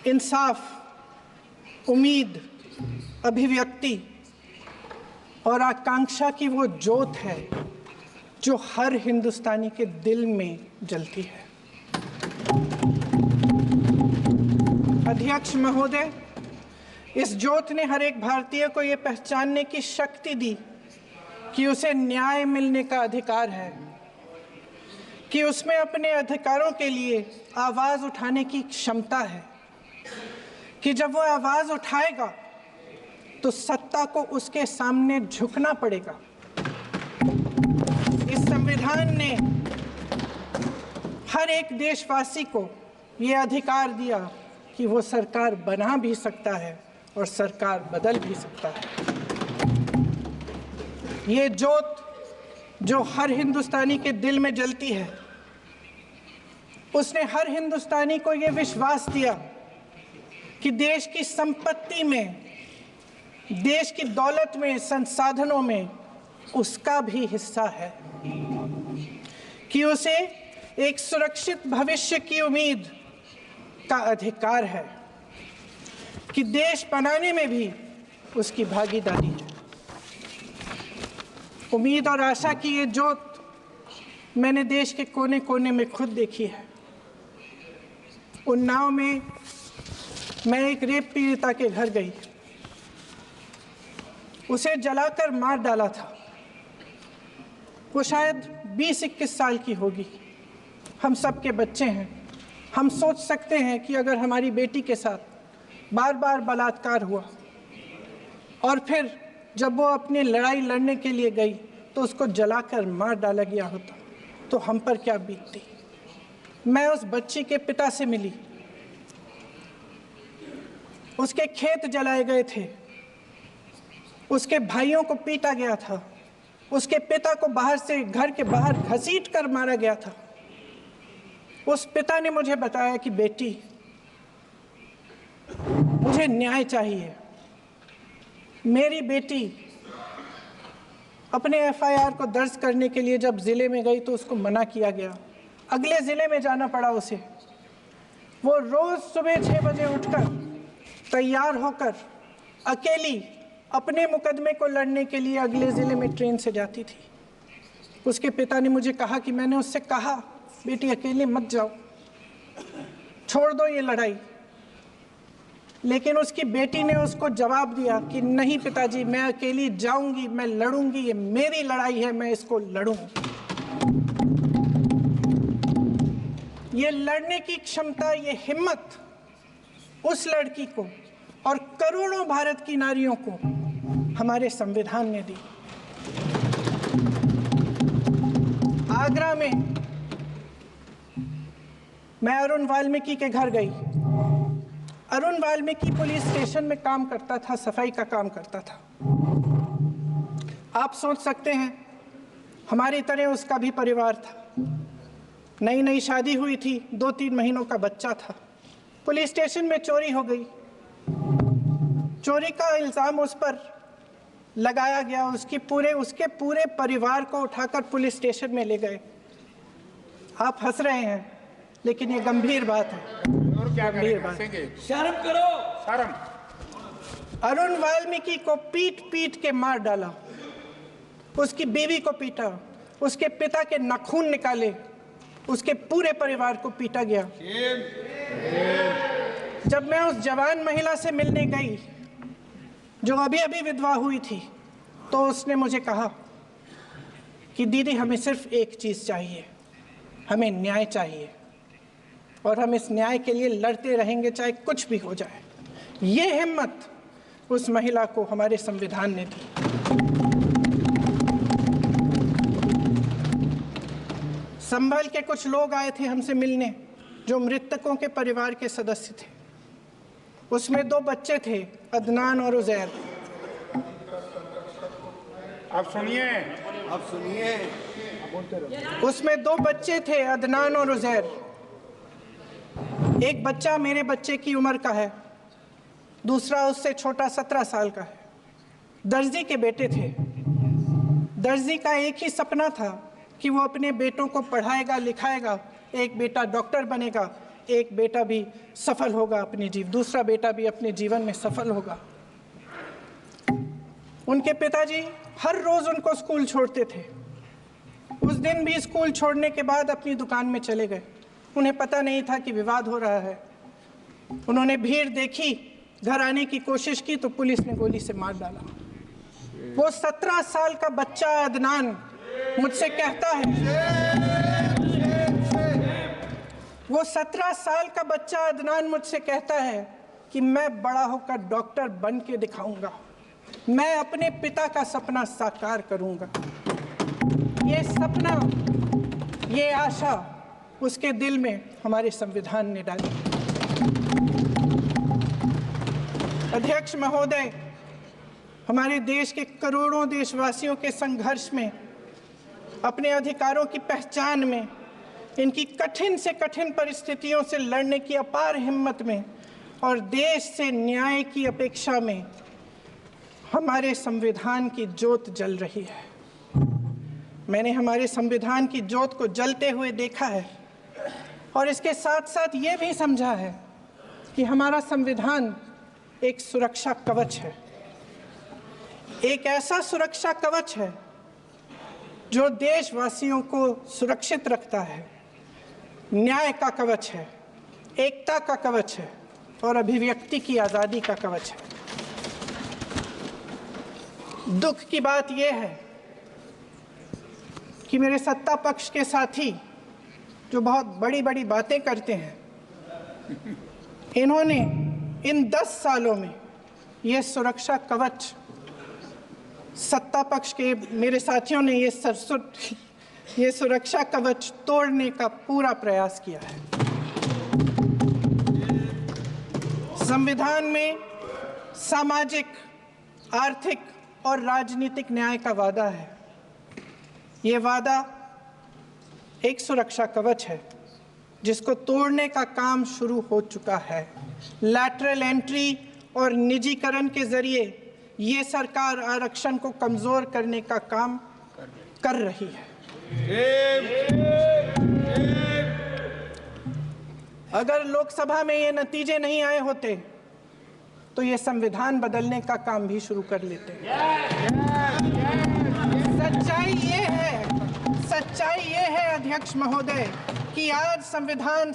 इंसाफ, उम्मीद, अभिव्यक्ति और आकांक्षा की वो ज्योत है जो हर हिंदुस्तानी के दिल में जलती है। अध्यक्ष महोदय, इस ज्योत ने हर एक भारतीय को ये पहचानने की शक्ति दी कि उसे न्याय मिलने का अधिकार है, कि उसमें अपने अधिकारों के लिए आवाज़ उठाने की क्षमता है, कि जब वो आवाज़ उठाएगा तो सत्ता को उसके सामने झुकना पड़ेगा। इस संविधान ने हर एक देशवासी को ये अधिकार दिया कि वो सरकार बना भी सकता है और सरकार बदल भी सकता है। ये ज्योत जो हर हिंदुस्तानी के दिल में जलती है, उसने हर हिंदुस्तानी को ये विश्वास दिया कि देश की संपत्ति में, देश की दौलत में, संसाधनों में उसका भी हिस्सा है, कि उसे एक सुरक्षित भविष्य की उम्मीद का अधिकार है, कि देश बनाने में भी उसकी भागीदारी है। उम्मीद और आशा की ये ज्योत मैंने देश के कोने कोने में खुद देखी है। उन्नाव में मैं एक रेप पीड़िता के घर गई, उसे जलाकर मार डाला था। वो शायद 20-21 साल की होगी। हम सब के बच्चे हैं। हम सोच सकते हैं कि अगर हमारी बेटी के साथ बार बार बलात्कार हुआ और फिर जब वो अपनी लड़ाई लड़ने के लिए गई तो उसको जलाकर मार डाला गया होता तो हम पर क्या बीतती। मैं उस बच्ची के पिता से मिली। उसके खेत जलाए गए थे, उसके भाइयों को पीटा गया था, उसके पिता को बाहर से, घर के बाहर घसीट कर मारा गया था। उस पिता ने मुझे बताया कि बेटी, मुझे न्याय चाहिए। मेरी बेटी अपने एफआईआर को दर्ज करने के लिए जब जिले में गई तो उसको मना किया गया, अगले जिले में जाना पड़ा उसे। वो रोज सुबह 6 बजे उठकर तैयार होकर अकेली अपने मुकदमे को लड़ने के लिए अगले ज़िले में ट्रेन से जाती थी। उसके पिता ने मुझे कहा कि मैंने उससे कहा, बेटी अकेले मत जाओ, छोड़ दो ये लड़ाई। लेकिन उसकी बेटी ने उसको जवाब दिया कि नहीं पिताजी, मैं अकेली जाऊंगी, मैं लड़ूंगी, ये मेरी लड़ाई है, मैं इसको लड़ूंगी। ये लड़ने की क्षमता, ये हिम्मत उस लड़की को और करोड़ों भारत की नारियों को हमारे संविधान ने दी। आगरा में मैं अरुण वाल्मीकि के घर गई। अरुण वाल्मीकि पुलिस स्टेशन में काम करता था, सफाई का काम करता था। आप सोच सकते हैं हमारी तरह उसका भी परिवार था। नई नई शादी हुई थी, 2-3 महीनों का बच्चा था। पुलिस स्टेशन में चोरी हो गई। चोरी का इल्ज़ाम उस पर लगाया गया। उसके पूरे परिवार को उठाकर पुलिस स्टेशन में ले गए। आप हंस रहे हैं, लेकिन ये गंभीर बात है। और क्या करेंगे? शर्म करो, शर्म। अरुण वाल्मीकि को पीट पीट के मार डाला, उसकी बीवी को पीटा, उसके पिता के नाखून निकाले, उसके पूरे परिवार को पीटा गया। जब मैं उस जवान महिला से मिलने गई जो अभी अभी विधवा हुई थी, तो उसने मुझे कहा कि दीदी, हमें सिर्फ एक चीज़ चाहिए, हमें न्याय चाहिए और हम इस न्याय के लिए लड़ते रहेंगे, चाहे कुछ भी हो जाए। ये हिम्मत उस महिला को हमारे संविधान ने दी। संभल के कुछ लोग आए थे हमसे मिलने जो मृतकों के परिवार के सदस्य थे। उसमें 2 बच्चे थे, अदनान और उजैर। अब सुनिए, उसमें 2 बच्चे थे, अदनान और उजैर। एक बच्चा मेरे बच्चे की उम्र का है, दूसरा उससे छोटा 17 साल का है। दर्जी के बेटे थे। दर्जी का एक ही सपना था कि वो अपने बेटों को पढ़ाएगा लिखाएगा, एक बेटा डॉक्टर बनेगा, एक बेटा भी सफल होगा दूसरा बेटा भी अपने जीवन में सफल होगा। उनके पिताजी हर रोज उनको स्कूल छोड़ते थे। उस दिन भी स्कूल छोड़ने के बाद अपनी दुकान में चले गए। उन्हें पता नहीं था कि विवाद हो रहा है। उन्होंने भीड़ देखी, घर आने की कोशिश की तो पुलिस ने गोली से मार डाला। वो 17 साल का बच्चा अदनान मुझसे कहता है, वो 17 साल का बच्चा अदनान मुझसे कहता है कि मैं बड़ा होकर डॉक्टर बन के दिखाऊंगा, मैं अपने पिता का सपना साकार करूंगा। ये सपना, ये आशा उसके दिल में हमारे संविधान ने डाली। अध्यक्ष महोदय, हमारे देश के करोड़ों देशवासियों के संघर्ष में, अपने अधिकारों की पहचान में, इनकी कठिन से कठिन परिस्थितियों से लड़ने की अपार हिम्मत में और देश से न्याय की अपेक्षा में हमारे संविधान की ज्योत जल रही है। मैंने हमारे संविधान की ज्योत को जलते हुए देखा है और इसके साथ साथ ये भी समझा है कि हमारा संविधान एक सुरक्षा कवच है, एक ऐसा सुरक्षा कवच है जो देशवासियों को सुरक्षित रखता है, न्याय का कवच है, एकता का कवच है और अभिव्यक्ति की आज़ादी का कवच है। दुख की बात यह है कि मेरे सत्ता पक्ष के साथी जो बहुत बड़ी बड़ी बातें करते हैं, इन्होंने इन 10 सालों में ये सुरक्षा कवच, सत्ता पक्ष के मेरे साथियों ने ये सुरक्षा कवच तोड़ने का पूरा प्रयास किया है। संविधान में सामाजिक, आर्थिक और राजनीतिक न्याय का वादा है। ये वादा एक सुरक्षा कवच है जिसको तोड़ने का काम शुरू हो चुका है। लैटरल एंट्री और निजीकरण के जरिए ये सरकार आरक्षण को कमजोर करने का काम कर रही है। अगर लोकसभा में ये नतीजे नहीं आए होते तो ये संविधान बदलने का काम भी शुरू कर लेते। सच्चाई ये है अध्यक्ष महोदय कि आज संविधान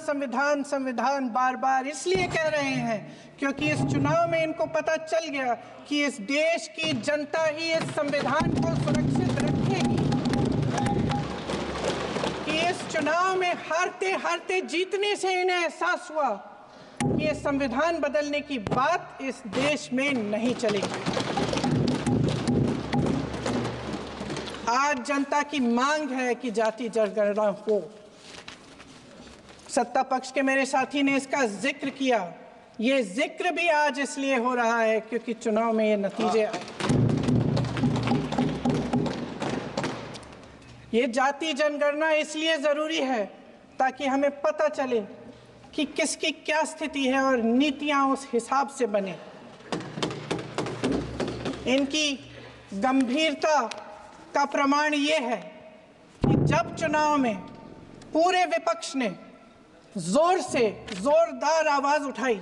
बार बार इसलिए कह रहे हैं क्योंकि इस चुनाव में इनको पता चल गया कि इस देश की जनता ही इस संविधान को सुरक्षित रखेगी, कि इस चुनाव में हारते हारते जीतने से इन्हें एहसास हुआ कि ये संविधान बदलने की बात इस देश में नहीं चलेगी। आज जनता की मांग है कि जाति जनगणना हो। सत्ता पक्ष के मेरे साथी ने इसका जिक्र किया। ये जिक्र भी आज इसलिए हो रहा है क्योंकि चुनाव में ये नतीजे आए। ये जाति जनगणना इसलिए जरूरी है ताकि हमें पता चले कि किसकी क्या स्थिति है और नीतियां उस हिसाब से बने। इनकी गंभीरता का प्रमाण ये है कि जब चुनाव में पूरे विपक्ष ने जोरदार आवाज उठाई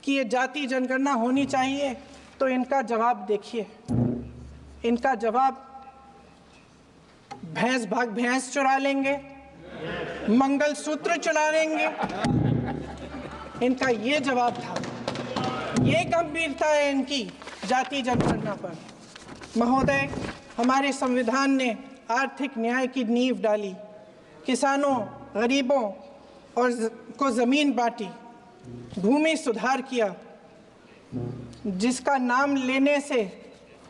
कि ये जाति जनगणना होनी चाहिए, तो इनका जवाब देखिए। इनका जवाब भैंस भाग भैंस चुरा लेंगे, मंगलसूत्र चुरा लेंगे, इनका ये जवाब था। ये गंभीरता है इनकी जाति जनगणना पर। महोदय, हमारे संविधान ने आर्थिक न्याय की नींव डाली, किसानों, गरीबों और को जमीन बांटी, भूमि सुधार किया, जिसका नाम लेने से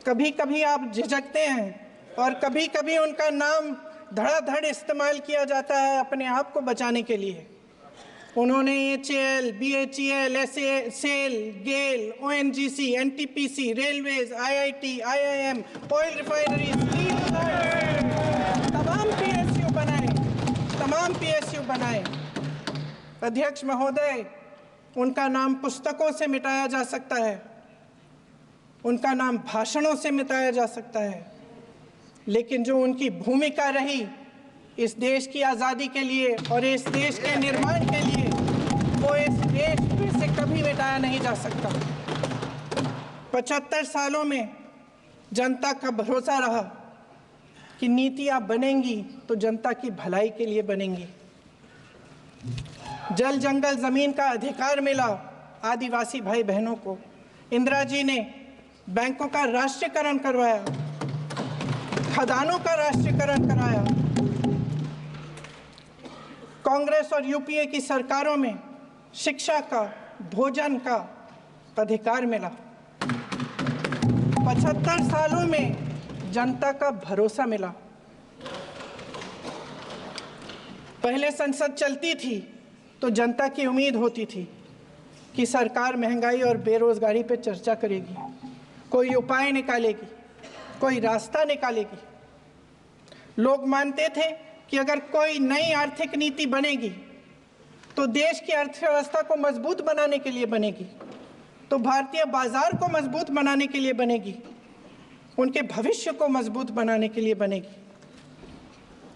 कभी कभी आप झिझकते हैं और कभी कभी उनका नाम धड़ाधड़ इस्तेमाल किया जाता है अपने आप को बचाने के लिए। उन्होंने HAL, BHEL, SAIL, GAIL, ONGC, NTPC, railways, IIT, IIM, oil refineries, तमाम PSU बनाए। अध्यक्ष महोदय, उनका नाम पुस्तकों से मिटाया जा सकता है, उनका नाम भाषणों से मिटाया जा सकता है, लेकिन जो उनकी भूमिका रही इस देश की आज़ादी के लिए और इस देश के निर्माण के लिए, बनाया नहीं जा सकता। 75 सालों में जनता का भरोसा रहा कि नीतियां बनेंगी तो जनता की भलाई के लिए बनेंगी। जल जंगल जमीन का अधिकार मिला आदिवासी भाई बहनों को। इंदिरा जी ने बैंकों का राष्ट्रीयकरण करवाया, खदानों का राष्ट्रीयकरण कराया। कांग्रेस और यूपीए की सरकारों में शिक्षा का, भोजन का अधिकार मिला। 75 सालों में जनता का भरोसा मिला। पहले संसद चलती थी तो जनता की उम्मीद होती थी कि सरकार महंगाई और बेरोजगारी पर चर्चा करेगी, कोई उपाय निकालेगी, कोई रास्ता निकालेगी। लोग मानते थे कि अगर कोई नई आर्थिक नीति बनेगी तो देश की अर्थव्यवस्था को मजबूत बनाने के लिए बनेगी, तो भारतीय बाजार को मजबूत बनाने के लिए बनेगी, उनके भविष्य को मजबूत बनाने के लिए बनेगी।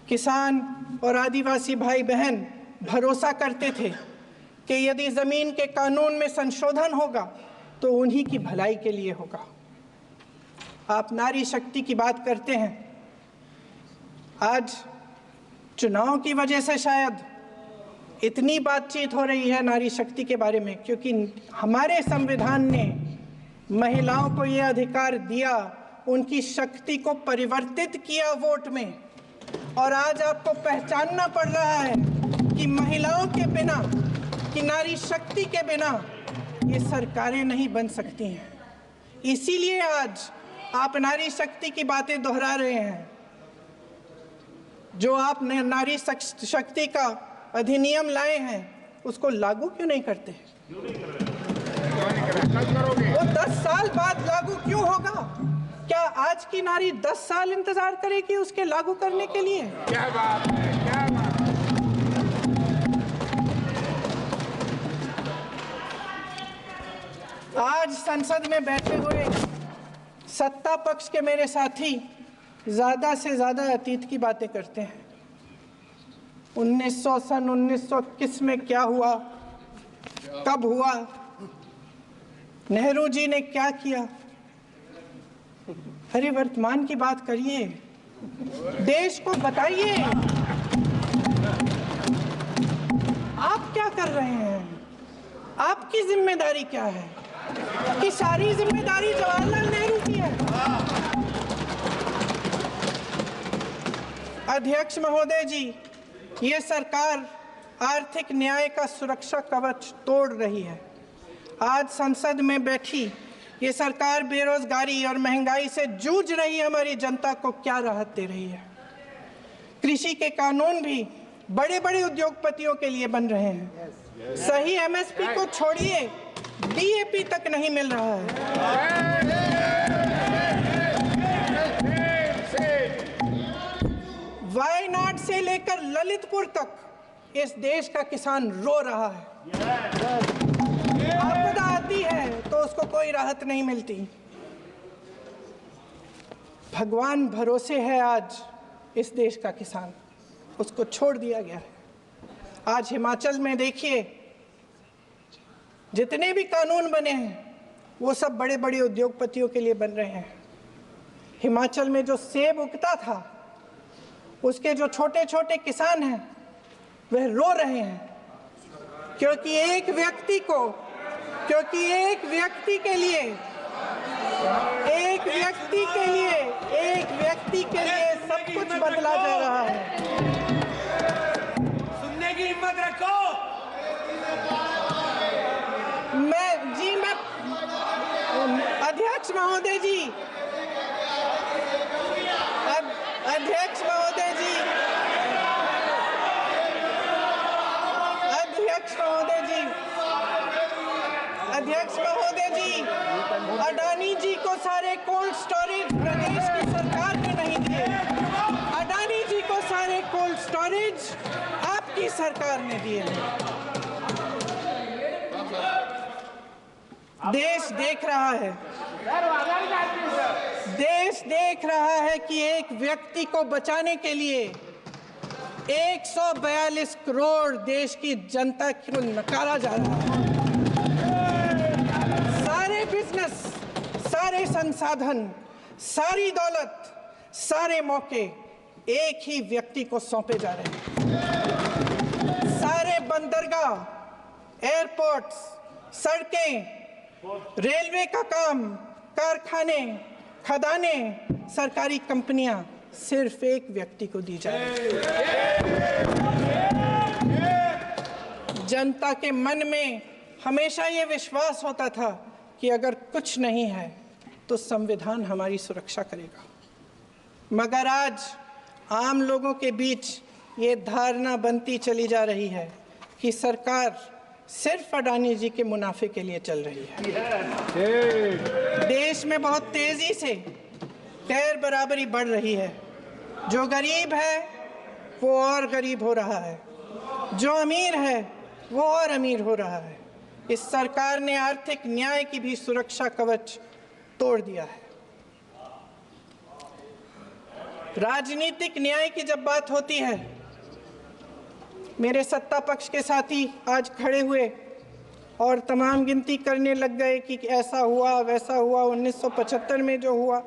किसान और आदिवासी भाई बहन भरोसा करते थे कि यदि जमीन के कानून में संशोधन होगा तो उन्हीं की भलाई के लिए होगा। आप नारी शक्ति की बात करते हैं। आज चुनाव की वजह से शायद इतनी बातचीत हो रही है नारी शक्ति के बारे में, क्योंकि हमारे संविधान ने महिलाओं को यह अधिकार दिया, उनकी शक्ति को परिवर्तित किया वोट में। और आज आपको पहचानना पड़ रहा है कि महिलाओं के बिना, कि नारी शक्ति के बिना ये सरकारें नहीं बन सकती हैं। इसीलिए आज आप नारी शक्ति की बातें दोहरा रहे हैं। जो आप नारी शक्ति का अधिनियम लाए हैं उसको लागू क्यों नहीं करते? वो 10 साल बाद लागू क्यों होगा? क्या आज की नारी 10 साल इंतजार करेगी उसके लागू करने के लिए? क्या बात है, क्या बात है। आज संसद में बैठे हुए सत्ता पक्ष के मेरे साथी ज्यादा से ज्यादा अतीत की बातें करते हैं। 1921 में क्या हुआ, कब हुआ, नेहरू जी ने क्या किया। अरे वर्तमान की बात करिए, देश को बताइए आप क्या कर रहे हैं, आपकी जिम्मेदारी क्या है? कि सारी जिम्मेदारी जवाहरलाल नेहरू की है। अध्यक्ष महोदय जी, ये सरकार आर्थिक न्याय का सुरक्षा कवच तोड़ रही है। आज संसद में बैठी ये सरकार बेरोजगारी और महंगाई से जूझ रही हमारी जनता को क्या राहत दे रही है। कृषि के कानून भी बड़े बड़े उद्योगपतियों के लिए बन रहे हैं। सही एमएसपी को छोड़िए, डीएपी तक नहीं मिल रहा है। वायनाड से लेकर ललितपुर तक इस देश का किसान रो रहा है। आपदा आती है तो उसको कोई राहत नहीं मिलती। भगवान भरोसे है आज इस देश का किसान, उसको छोड़ दिया गया है। आज हिमाचल में देखिए, जितने भी कानून बने हैं वो सब बड़े बड़े उद्योगपतियों के लिए बन रहे हैं। हिमाचल में जो सेब उगता था उसके जो छोटे छोटे किसान हैं वह रो रहे हैं, क्योंकि एक व्यक्ति के लिए सब कुछ बदला जा रहा है। सुनने की हिम्मत रखो। अध्यक्ष महोदय जी, अध्यक्ष महोदय जी, अडानी जी को सारे कोल्ड स्टोरेज प्रदेश की सरकार ने नहीं दिए। अडानी जी को सारे कोल्ड स्टोरेज आपकी सरकार ने दिए। देश देख रहा है कि एक व्यक्ति को बचाने के लिए 142 करोड़ देश की जनता को नकारा जा रहा है। सारे संसाधन, सारी दौलत, सारे मौके एक ही व्यक्ति को सौंपे जा रहे हैं। सारे बंदरगाह, एयरपोर्ट्स, सड़कें, रेलवे का काम, कारखाने, खदानें, सरकारी कंपनियां सिर्फ एक व्यक्ति को दी जा रही है। जनता के मन में हमेशा ये विश्वास होता था कि अगर कुछ नहीं है तो संविधान हमारी सुरक्षा करेगा, मगर आज आम लोगों के बीच ये धारणा बनती चली जा रही है कि सरकार सिर्फ अडानी जी के मुनाफे के लिए चल रही है। देश में बहुत तेजी से गैर बराबरी बढ़ रही है। जो गरीब है वो और गरीब हो रहा है, जो अमीर है वो और अमीर हो रहा है। इस सरकार ने आर्थिक न्याय की भी सुरक्षा कवच तोड़ दिया है। राजनीतिक न्याय की जब बात होती है, मेरे सत्ता पक्ष के साथी आज खड़े हुए और तमाम गिनती करने लग गए कि ऐसा हुआ वैसा हुआ 1975 में जो हुआ,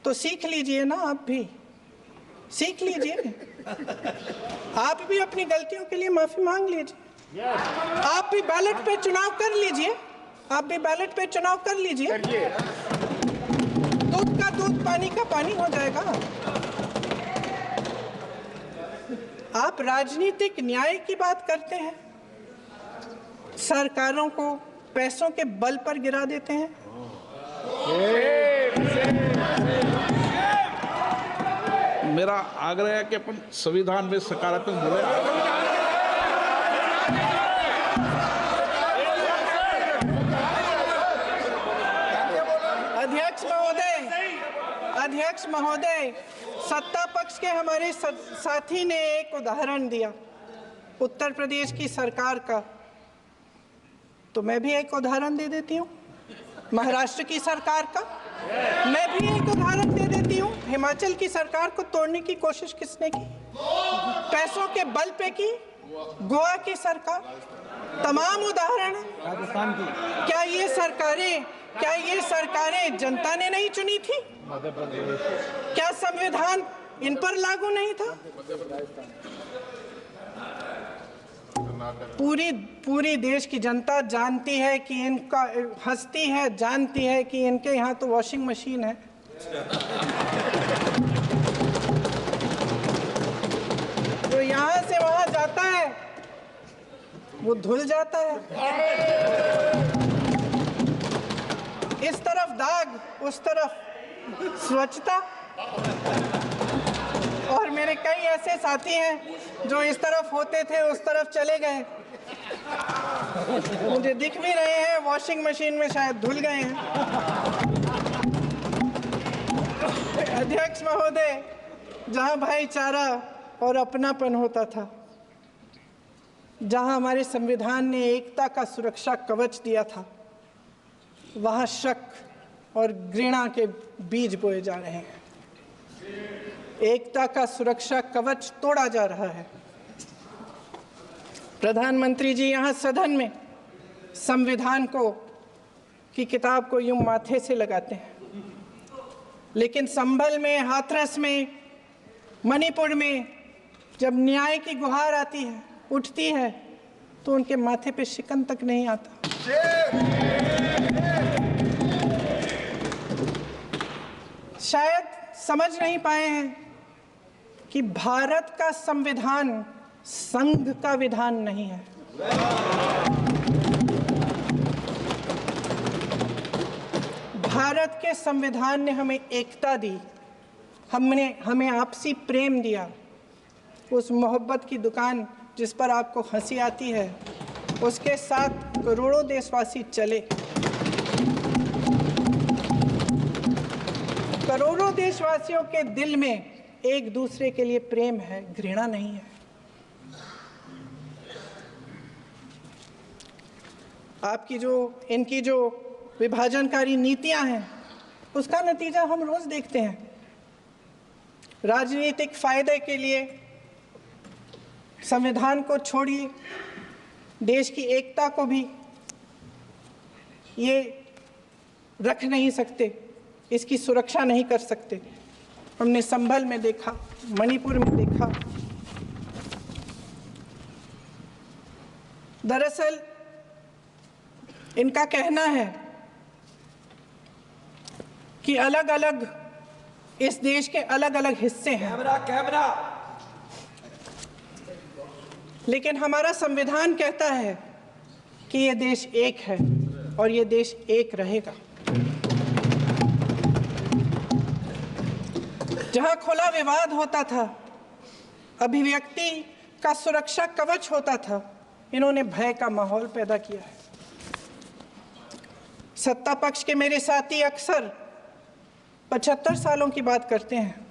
तो सीख लीजिए ना, आप भी सीख लीजिए। आप भी अपनी गलतियों के लिए माफी मांग लीजिए। आप भी बैलेट पे चुनाव कर लीजिए। आप भी बैलेट पे चुनाव कर लीजिए। दूध का दूध, पानी का पानी हो जाएगा। आप राजनीतिक न्याय की बात करते हैं, सरकारों को पैसों के बल पर गिरा देते हैं। मेरा आग्रह है कि अपन संविधान में सकारात्मक बोले। अध्यक्ष महोदय, सत्ता पक्ष के हमारे साथी ने एक उदाहरण दिया उत्तर प्रदेश की सरकार का, तो मैं भी एक उदाहरण दे देती हूँ महाराष्ट्र की सरकार का। मैं भी एक उदाहरण दे देती हूँ हिमाचल की सरकार को तोड़ने की कोशिश किसने की, पैसों के बल पे की, गोवा की सरकार। तमाम उदाहरण राजस्थान की। क्या ये सरकारें जनता ने नहीं चुनी थी? क्या संविधान इन पर लागू नहीं था? पूरी देश की जनता जानती है कि इनका हंसती है, जानती है कि इनके यहाँ तो वॉशिंग मशीन है। जो यहाँ से वहाँ जाता है वो धुल जाता है। इस तरफ दाग, उस तरफ स्वच्छता। और मेरे कई ऐसे साथी हैं जो इस तरफ होते थे उस तरफ चले गए, मुझे दिख भी रहे हैं, वॉशिंग मशीन में शायद धुल गए हैं। अध्यक्ष महोदय, जहां भाईचारा और अपनापन होता था, जहां हमारे संविधान ने एकता का सुरक्षा कवच दिया था, वहां शक और घृणा के बीज बोए जा रहे हैं। एकता का सुरक्षा कवच तोड़ा जा रहा है। प्रधानमंत्री जी यहाँ सदन में संविधान की किताब को यूं माथे से लगाते हैं, लेकिन संभल में, हाथरस में, मणिपुर में जब न्याय की गुहार आती है, उठती है, तो उनके माथे पे शिकन तक नहीं आता। शायद समझ नहीं पाए हैं कि भारत का संविधान संघ का विधान नहीं है। भारत के संविधान ने हमें एकता दी, हमें आपसी प्रेम दिया। उस मोहब्बत की दुकान जिस पर आपको हंसी आती है, उसके साथ करोड़ों देशवासी चले। करोड़ों देशवासियों के दिल में एक दूसरे के लिए प्रेम है, घृणा नहीं है। इनकी जो विभाजनकारी नीतियां हैं, उसका नतीजा हम रोज देखते हैं। राजनीतिक फायदे के लिए संविधान को छोड़िए, देश की एकता को भी ये रख नहीं सकते, इसकी सुरक्षा नहीं कर सकते। हमने संभल में देखा, मणिपुर में देखा। दरअसल इनका कहना है कि अलग अलग इस देश के अलग अलग हिस्से हैं, लेकिन हमारा संविधान कहता है कि ये देश एक है और ये देश एक रहेगा। जहां खुला विवाद होता था, अभिव्यक्ति का सुरक्षा कवच होता था, इन्होंने भय का माहौल पैदा किया है। सत्ता पक्ष के मेरे साथी अक्सर 75 सालों की बात करते हैं,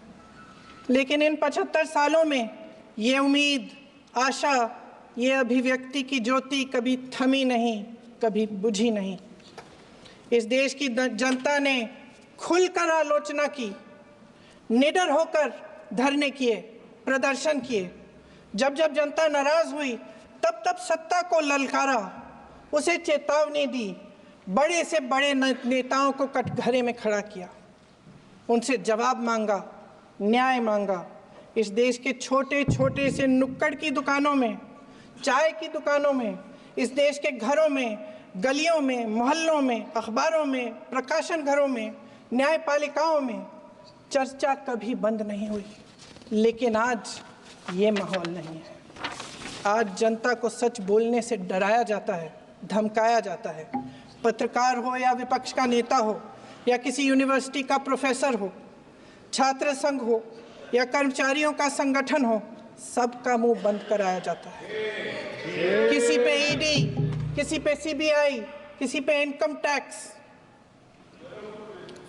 लेकिन इन 75 सालों में ये उम्मीद, आशा, ये अभिव्यक्ति की ज्योति कभी थमी नहीं, कभी बुझी नहीं। इस देश की जनता ने खुलकर आलोचना की, निडर होकर धरने किए, प्रदर्शन किए। जब जब जनता नाराज हुई, तब तब सत्ता को ललकारा, उसे चेतावनी दी, बड़े से बड़े नेताओं को कटघरे में खड़ा किया, उनसे जवाब मांगा, न्याय मांगा। इस देश के छोटे छोटे से नुक्कड़ की दुकानों में, चाय की दुकानों में, इस देश के घरों में, गलियों में, मोहल्लों में, अखबारों में, प्रकाशन घरों में, न्यायपालिकाओं में चर्चा कभी बंद नहीं हुई। लेकिन आज ये माहौल नहीं है। आज जनता को सच बोलने से डराया जाता है, धमकाया जाता है। पत्रकार हो या विपक्ष का नेता हो या किसी यूनिवर्सिटी का प्रोफेसर हो, छात्र संघ हो या कर्मचारियों का संगठन हो, सबका मुंह बंद कराया जाता है। किसी पे ईडी, किसी पे सीबीआई, किसी पे इनकम टैक्स,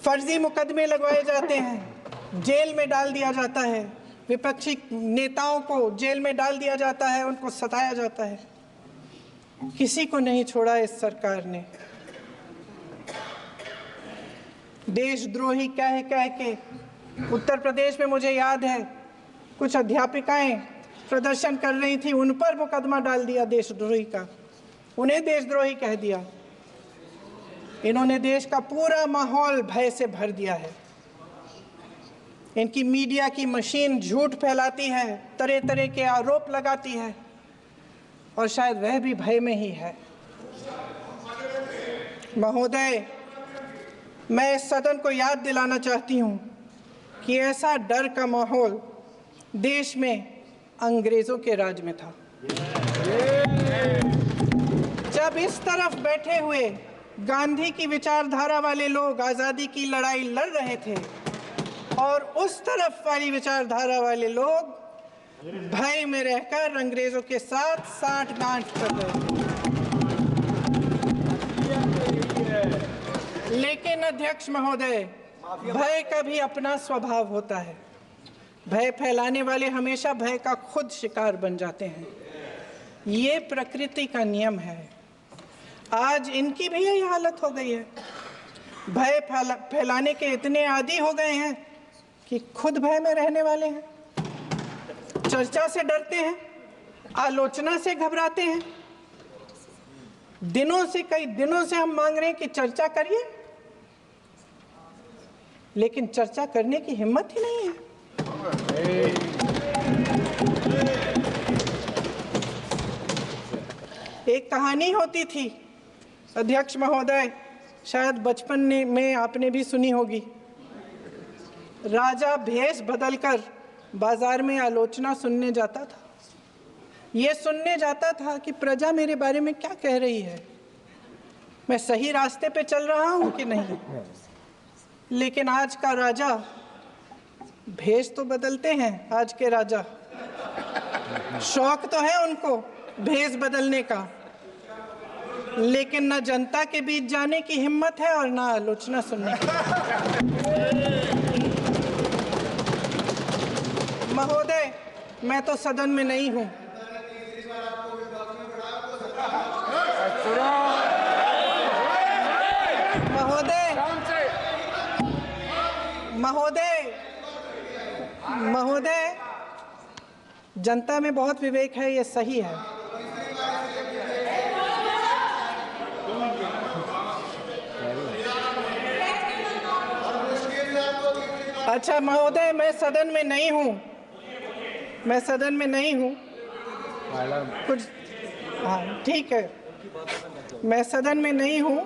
फर्जी मुकदमे लगवाए जाते हैं, जेल में डाल दिया जाता है, विपक्षी नेताओं को जेल में डाल दिया जाता है, उनको सताया जाता है। किसी को नहीं छोड़ा इस सरकार ने। देशद्रोही कह कह के उत्तर प्रदेश में मुझे याद है कुछ अध्यापिकाएं प्रदर्शन कर रही थी, उन पर मुकदमा डाल दिया देशद्रोही का, उन्हें देशद्रोही कह दिया। इन्होंने देश का पूरा माहौल भय से भर दिया है। इनकी मीडिया की मशीन झूठ फैलाती है, तरह तरह के आरोप लगाती है, और शायद वह भी भय में ही है। महोदय, मैं इस सदन को याद दिलाना चाहती हूं कि ऐसा डर का माहौल देश में अंग्रेजों के राज में था। जब इस तरफ बैठे हुए गांधी की विचारधारा वाले लोग आज़ादी की लड़ाई लड़ रहे थे और उस तरफ वाली विचारधारा वाले लोग भय में रहकर अंग्रेजों के साथ साठ-गांठ कर रहे थे। लेकिन अध्यक्ष महोदय, भय का भी अपना स्वभाव होता है। भय फैलाने वाले हमेशा भय का खुद शिकार बन जाते हैं। ये प्रकृति का नियम है। आज इनकी भी यही हालत हो गई है। भय फैलाने के इतने आदी हो गए हैं कि खुद भय में रहने वाले हैं, चर्चा से डरते हैं, आलोचना से घबराते हैं। कई दिनों से हम मांग रहे हैं कि चर्चा करिए, लेकिन चर्चा करने की हिम्मत ही नहीं है। एक कहानी होती थी अध्यक्ष महोदय, शायद बचपन में आपने भी सुनी होगी। राजा भेष बदलकर बाजार में आलोचना सुनने जाता था। ये सुनने जाता था कि प्रजा मेरे बारे में क्या कह रही है, मैं सही रास्ते पे चल रहा हूं कि नहीं। लेकिन आज का राजा, भेष तो बदलते हैं आज के राजा, शौक तो है उनको भेष बदलने का, लेकिन न जनता के बीच जाने की हिम्मत है और न आलोचना सुनने की। महोदय, मैं तो सदन में नहीं हूं। महोदय, जनता में बहुत विवेक है, ये सही है। अच्छा महोदय, मैं सदन में नहीं हूँ, मैं सदन में नहीं हूँ कुछ। हाँ ठीक है, मैं सदन में नहीं हूँ,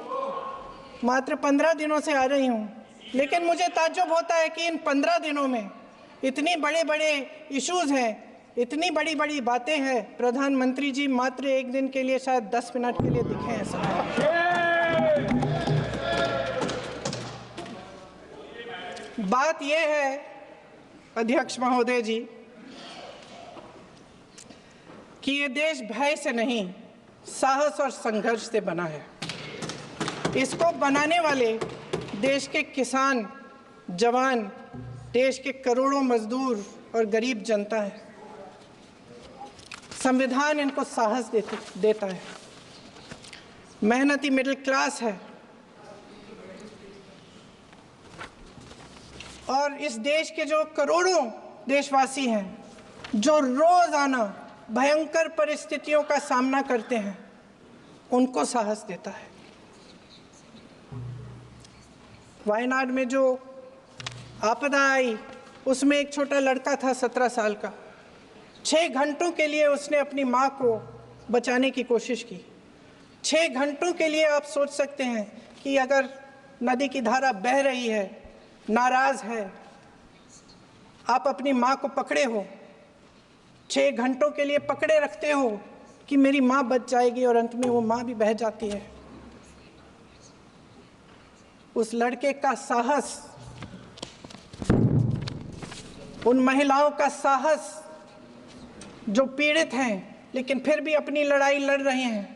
मात्र 15 दिनों से आ रही हूँ, लेकिन मुझे ताज्जुब होता है कि इन 15 दिनों में इतनी बड़े बड़े इश्यूज़ हैं, इतनी बड़ी बड़ी बातें हैं, प्रधानमंत्री जी मात्र एक दिन के लिए शायद 10 मिनट के लिए दिखे हैं सर। बात यह है अध्यक्ष महोदय जी कि ये देश भय से नहीं, साहस और संघर्ष से बना है। इसको बनाने वाले देश के किसान, जवान, देश के करोड़ों मजदूर और गरीब जनता है। संविधान इनको साहस देता है। मेहनती मिडिल क्लास है और इस देश के जो करोड़ों देशवासी हैं जो रोजाना भयंकर परिस्थितियों का सामना करते हैं, उनको साहस देता है। वायनाड में जो आपदा आई, उसमें एक छोटा लड़का था 17 साल का। 6 घंटों के लिए उसने अपनी माँ को बचाने की कोशिश की। 6 घंटों के लिए आप सोच सकते हैं कि अगर नदी की धारा बह रही है, नाराज है, आप अपनी माँ को पकड़े हो, 6 घंटों के लिए पकड़े रखते हो कि मेरी माँ बच जाएगी और अंत में वो माँ भी बह जाती है। उस लड़के का साहस, उन महिलाओं का साहस जो पीड़ित हैं लेकिन फिर भी अपनी लड़ाई लड़ रहे हैं,